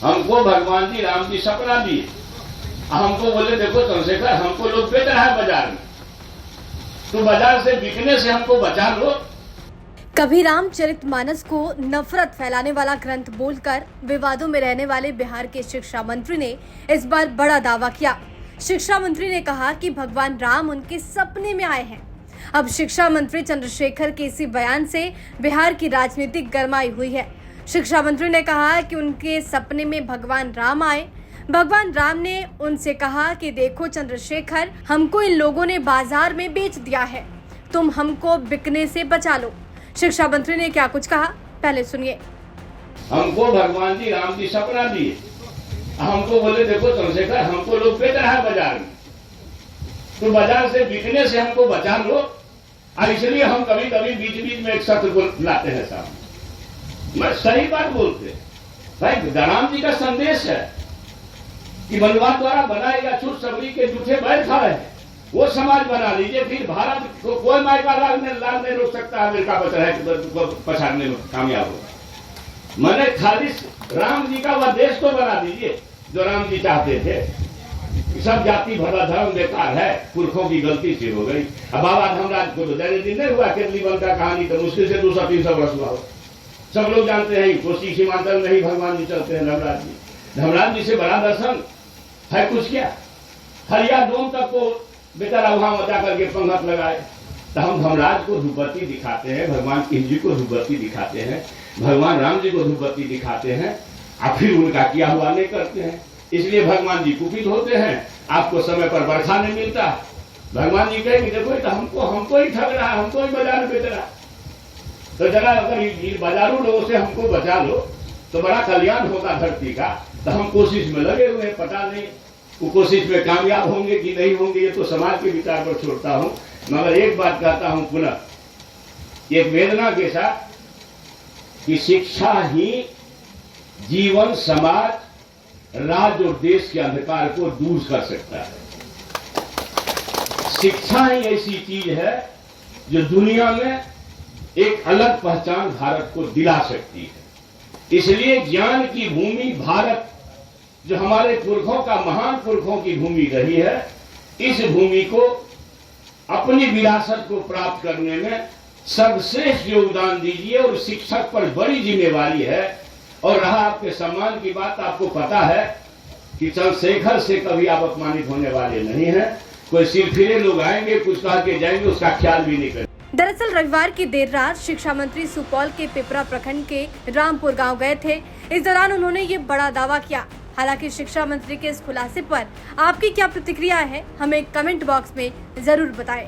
हमको भगवान जी राम जी सपना दिए, हमको बोले देखो चंद्रशेखर हमको लोग बेच रहा है बाजार में, तो बाजार से बिकने से हमको बचा लो। कभी रामचरितमानस को नफरत फैलाने वाला ग्रंथ बोलकर विवादों में रहने वाले बिहार के शिक्षा मंत्री ने इस बार बड़ा दावा किया। शिक्षा मंत्री ने कहा कि भगवान राम उनके सपने में आए हैं। अब शिक्षा मंत्री चंद्रशेखर के इसी बयान से बिहार की राजनीति गरमाई हुई है। शिक्षा मंत्री ने कहा कि उनके सपने में भगवान राम आए। भगवान राम ने उनसे कहा कि देखो चंद्रशेखर, हमको इन लोगों ने बाजार में बेच दिया है, तुम हमको बिकने से बचा लो। शिक्षा मंत्री ने क्या कुछ कहा, पहले सुनिए। हमको भगवान जी राम जी सपना दिए, हमको बोले देखो चंद्रशेखर हमको लोग बेच रहा है बाजार में, तो बाजार से बिकने से हमको बचा लो। और इसलिए हम कभी कभी बीच बीच में एक सत्र को लाते हैं सामने। मैं सही बात बोलते भाई, राम जी का संदेश है कि बलवान द्वारा बनाए या छूट सबरी के जूठे बैठ खा रहे हैं, वो समाज बना लीजिए, फिर भारत को कोई मायका लाल नहीं रोक सकता अमेरिका बच रहा है पछाड़ने में कामयाब होगा। मैंने खाली राम जी का वह देश तो बना दीजिए जो राम जी चाहते थे। सब जाति भरा धर्म बेकार है, पुरखों की गलती से हो गई। अब बाबा धर्मराज को तो ज्यादा दिन नहीं हुआ, केरलीवन का कहानी तो मुश्किल से 200-300 वर्ष हुआ हो। सब लोग जानते हैं कोसी सीमांचल में ही भगवान जी चलते हैं। धर्मराज जी से बड़ा दर्शन है कुछ क्या? हरिया डोम तक को बेचारा वहां मचा करके पंगत लगाए। तो हम धर्मराज को धूपबत्ती दिखाते हैं, भगवान कृष्ण जी को धूपबत्ती दिखाते हैं, भगवान राम जी को धूपबत्ती दिखाते हैं, और फिर उनका किया हुआ नहीं करते हैं। इसलिए भगवान जी कुपित होते हैं, आपको समय पर बरखा नहीं मिलता। भगवान जी कहेंगे देखो तो हमको ही ठग रहा है, हमको ही बाजार में बेच रहा है, तो जरा अगर बाजारू लोगों से हमको बचा लो तो बड़ा कल्याण होगा धरती का। तो हम कोशिश में लगे हुए हैं, पता नहीं वो कोशिश में कामयाब होंगे कि नहीं होंगे, ये तो समाज के विचार पर छोड़ता हूं। मगर एक बात कहता हूं पुनः, एक वेदना के साथ कि शिक्षा ही जीवन, समाज, राज्य और देश के अंधकार को दूर कर सकता है। शिक्षा ही ऐसी चीज है जो दुनिया में एक अलग पहचान भारत को दिला सकती है। इसलिए ज्ञान की भूमि भारत, जो हमारे पुरखों का, महान पुरखों की भूमि रही है, इस भूमि को, अपनी विरासत को प्राप्त करने में सर्वश्रेष्ठ योगदान दीजिए। और शिक्षक पर बड़ी जिम्मेवारी है। और रहा आपके सम्मान की बात, आपको पता है कि चंद्रशेखर से कभी आप अपमानित होने वाले नहीं हैं। कोई सिरफिरे लोग आएंगे, कुछ कह के जाएंगे, उसका ख्याल भी नहीं करेंगे। दरअसल रविवार की देर रात शिक्षा मंत्री सुपौल के पिपरा प्रखंड के रामपुर गांव गए थे। इस दौरान उन्होंने ये बड़ा दावा किया। हालांकि शिक्षा मंत्री के इस खुलासे पर आपकी क्या प्रतिक्रिया है, हमें कमेंट बॉक्स में जरूर बताएं।